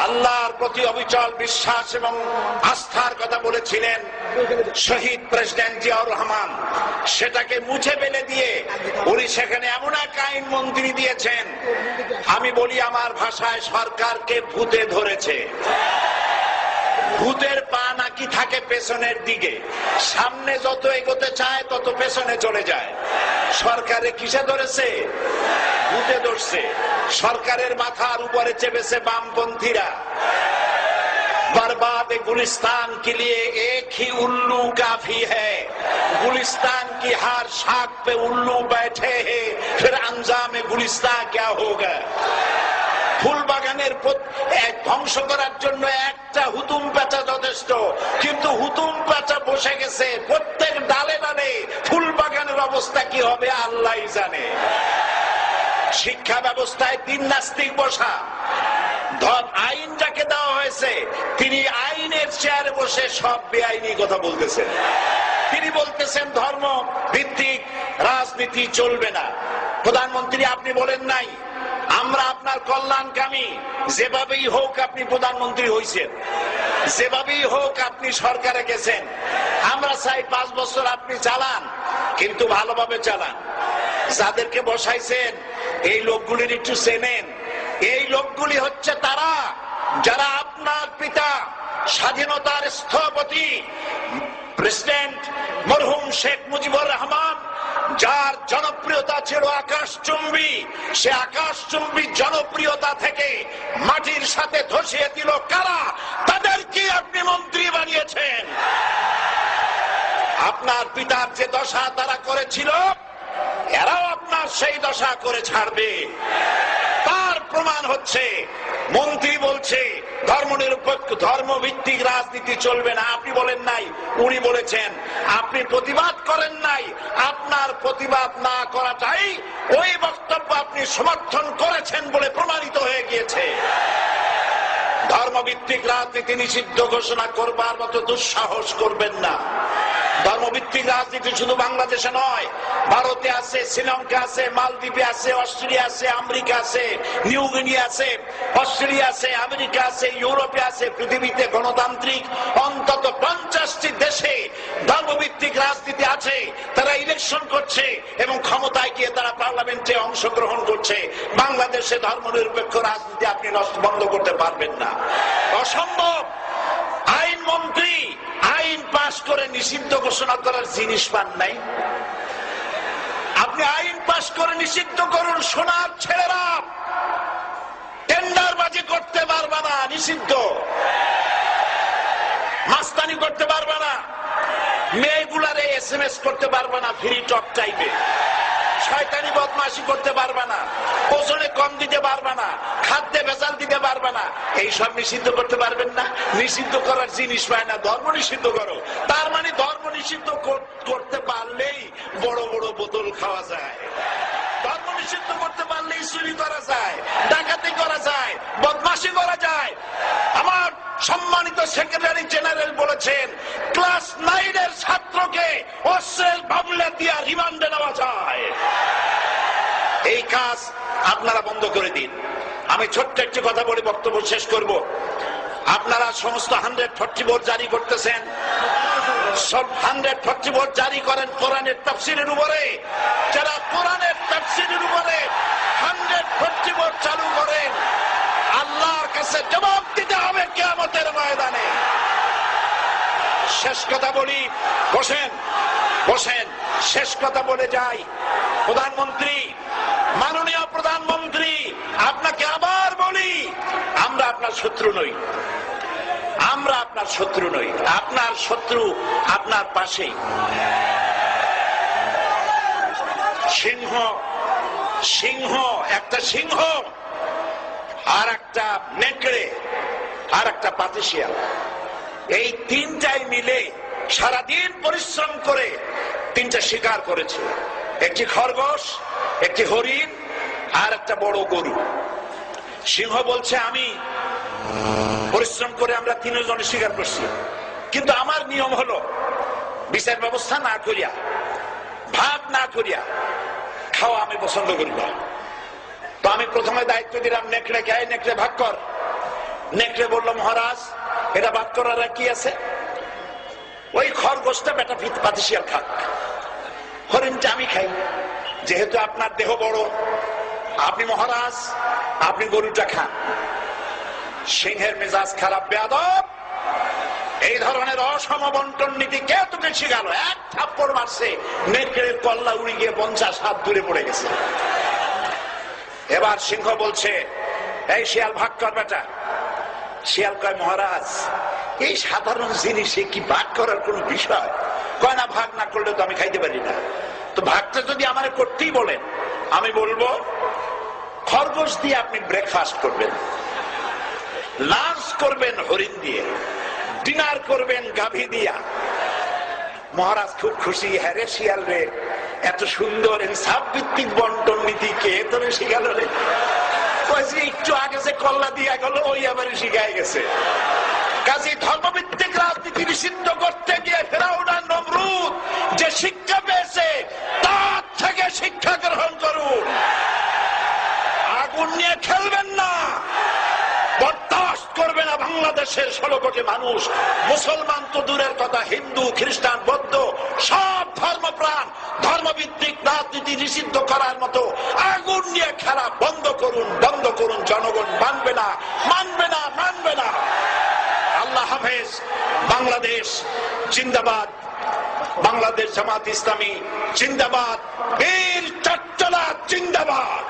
আল্লাহর প্রতি অবিচল বিশ্বাস এবং আস্থার কথা বলেছিলেন শহীদ প্রেসিডেন্ট জিয়াউর রহমান, সেটাকে মুছে ফেলে দিয়ে উনি সেখানে এমন এক আইন মন্ত্রী দিয়েছেন, আমি বলি আমার ভাষায় সরকারকে ভূতে ধরেছে। ভূতের পা নাকি থাকে পেছনের দিকে, সামনে যত এগোতে চায় তত পেছনে চলে যায়। সরকারে কিসে ধরেছে? ভূতে ধরছে। সরকারের মাথার উপরে চেপেছে বামপন্থীরা। बर्बाद गुलिस्तान के लिए एक ही उल्लू काफी है, गुलिस्तान की हर शाख पे उल्लू बैठे हैं, फिर अंजाम गुलिस्तान क्या होगा। ফুল বাগানের ধ্বংস করার জন্য একটা হুতুম পেঁচা যথেষ্ট, কিন্তু হুতুম পেঁচা বসে গেছে প্রত্যেক ডালে ডালে। ফুল বাগানের অবস্থা কি হবে আল্লাহই জানে। শিক্ষা ব্যবস্থায় তিন নাস্তিক বসা। আইন যাকে দেওয়া হয়েছে তিনি আইনের চেয়ারে বসে সব বেআইনি কথা বলতেছেন। তিনি বলতেছেন ধর্ম ভিত্তিক রাজনীতি চলবে না। প্রধানমন্ত্রী আপনি বলেন নাই আমরা আপনার কল্যাণকামী, যেভাবেই হোক আপনি প্রধানমন্ত্রী হয়েছেন, যেভাবেই হোক আপনি সরকারে গেছেন, আমরা চাই 5 বছর আপনি চালান, কিন্তু ভালোভাবে চালান। যাদেরকে বসাইছেন এই লোকগুলির একটু চেনেন। এই লোকগুলি হচ্ছে তারা যারা আপনার পিতা স্বাধীনতার স্থপতি প্রেসিডেন্ট মরহুম শেখ মুজিবুর রহমান, যার জনপ্রিয়তা ছিল আকাশচুম্বী, সে আকাশচুম্বী জনপ্রিয়তা থেকে মাটির সাথে ধসিয়ে দিল কারা? তাদেরকে আপনি মন্ত্রী বানিয়েছেন। আপনার পিতার যে দশা তারা করেছিল, এরাও আপনার সেই দশা করে ছাড়বে। তার প্রমাণ হচ্ছে মন্ত্রী বলছে ধর্মনিরপেক্ষ ধর্মভিত্তিক রাজনীতি চলবে না। আপনি বলেন নাই, উনি বলেছেন। আপনি প্রতিবাদ করেন নাই, আপনার প্রতিবাদ না করাটাই ওই বক্তব্য আপনি সমর্থন করেছেন বলে প্রমাণিত হয়ে গিয়েছে। ধর্মভিত্তিক রাজনীতি নিষিদ্ধ ঘোষণা করবার মতো দুঃসাহস করবেন না। ধর্মভিত্তিক রাজনীতি শুধু বাংলাদেশে নয়, ভারতে আছে, শ্রীলঙ্কা আছে, মালদ্বীপে আছে, অস্ট্রেলিয়া আছে, আমেরিকা আছে, নিউ গিনি আছে, অস্ট্রেলিয়া আছে, আমেরিকা আছে, ইউরোপে আছে। পৃথিবীতে গণতান্ত্রিক অন্তত 50টি দেশে ধর্মভিত্তিক রাজনীতি আছে। তারা ইলেকশন করছে এবং ক্ষমতায় গিয়ে তারা পার্লামেন্টে অংশগ্রহণ করছে। বাংলাদেশে ধর্মনিরপেক্ষ রাজনীতি আপনি বন্ধ করতে পারবেন না, অসম্ভব। আইন মন্ত্রী আইন পাশ করে নিষিদ্ধ ঘোষণা করার জিনিস পান নাই। আপনি আইন পাশ করে নিষিদ্ধ করুন। সোনার ছেলেরা টেন্ডারবাজি করতে পারবে না, নিষিদ্ধ। মাস্তানি করতে পারবে না, মেয়েগুলারে SMS করতে পারবে না ফ্রি টক টাইপে, শয়তানি বদমাশি করতে পারবে না, ওজনে কম দিতে পারবে না, খাদ্যে ভেজাল দিতে পারবে না। এইসব নিষিদ্ধ করতে পারবেন না। নিষিদ্ধ করার জিনিস পায় না, ধর্ম নিষিদ্ধ করো। তার মানে ধর্ম নিষিদ্ধ করতে পারলেই বড় বড় বোতল খাওয়া যায়। ধর্ম নিষিদ্ধ করতে পারলেই চুরি করা যায়, ডাকাতি করা যায়, বদমাশি করা যায়। আমার সম্মানিত সেক্রেটারি জেনারেল বলেছেন ক্লাস 9 ছাত্রকে অস্ত্রের মামলা দিয়ে রিমান্ডে নেওয়া যায়। এই কাজ আপনারা বন্ধ করে দিন। আমি ছোট্ট একটি কথা বলে বক্তব্য শেষ করব। আপনারা সমস্ত 144 জারি করতেছেন, সব 144 জারি করেন কোরআনের তাফসীরের উপরে। যারা কোরআনের তাফসীরের উপরে 144 চালু করেন, আল্লাহর কাছে জবাব দিতে হবে কিয়ামতের ময়দানে। শেষ কথা বলি, বসেন বসেন, শেষ কথা বলে যাই। প্রধানমন্ত্রী, মাননীয় প্রধানমন্ত্রী, আপনাকে আবার বলি, আমরা আপনার শত্রু নই, আমরা আপনার শত্রু নই। আপনার শত্রু আপনার পাশেই। সিংহ, সিংহ, একটা সিংহ আর একটা নেকড়ে আর একটা পাতিশিয়াল, এই তিনটাই মিলে সারাদিন পরিশ্রম করে তিনটা শিকার করেছে। একটি খরগোশ, একটি হরিণ আর একটা বড় গরু। সিংহ বলছে আমি পরিশ্রম করে আমরা তিনজনে শিকার করছি, কিন্তু আমার নিয়ম হলো বিচার ব্যবস্থা না করিয়া, ভাগ না করিয়া খাওয়া আমি পছন্দ করি না। তো আমি প্রথমে দায়িত্ব দিলাম নেকড়েকে, নেকড়ে ভাগ কর। নেকড়ে বলল, মহারাজ এটা বাদ করার কি আছে? ওই খরগোশটা বেটা পাতি শিয়াল খাক, হরিণটা আমি খাই। যেহেতু আপনার দেহ বড়, আপনি মহারাজ, আপনি গরুটা খান। সিংহের মেজাজ খারাপ, বেয়াদব, এই ধরনের অসম বন্টন নীতি কে তোকে শিখাল? এক থাপ্পড় মারছে, নেকড়ের কল্লা উড়ে গিয়ে 50 হাত দূরে পড়ে গেছে। এবার সিংহ বলছে, এই শিয়াল ভাগ কর বেটা। শিয়াল কয়, মহারাজ এই সাধারণ জিনিসে কি ভাগ করার কোন বিষয়? কয় না, ভাগ না করলে তো আমি খাইতে পারি না। তো ভাগটা যদি আমার করতেই বলেন, আমি বলবো খরগোশ দিয়ে আপনি ব্রেকফাস্ট করবেন, লাঞ্চ করবেন হরিণ দিয়ে, ডিনার করবেন গাভী দিয়া। মহারাজ খুব খুশি। হ্যাঁ রে শিয়াল রে, এত সুন্দর ইনসাফ ভিত্তিক বন্টন নীতি কে তোরে শিখাল রে? একটু আগে যে কল্লা দিয়া গেল ওই আবার শিখাই গেছে। কাজী ধর্মভিত্তিক রাজনীতি নিষিদ্ধ করতে গিয়ে ফেরাউন আর নমরুদ যে শিক্ষা পেয়েছে তার থেকে শিক্ষা গ্রহণ করুন। আগুন নিয়ে খেলবেন না, বরদাস্ত করবে না বাংলাদেশের 16 কোটি মানুষ। মুসলমান তো দূরের কথা, হিন্দু, খ্রিস্টান, বৌদ্ধ সব ধর্মপ্রাণ ধর্মভিত্তিক রাজনীতি নিষিদ্ধ করার মতো আগুন নিয়ে খেলা বন্ধ করুন, বন্ধ করুন। জনগণ মানবে না, মানবে না, মানবে না। আল্লাহ হাফেজ। বাংলাদেশ জিন্দাবাদ, বাংলাদেশ জামাত ইসলামী জিন্দাবাদ, বীর চট্টলা জিন্দাবাদ।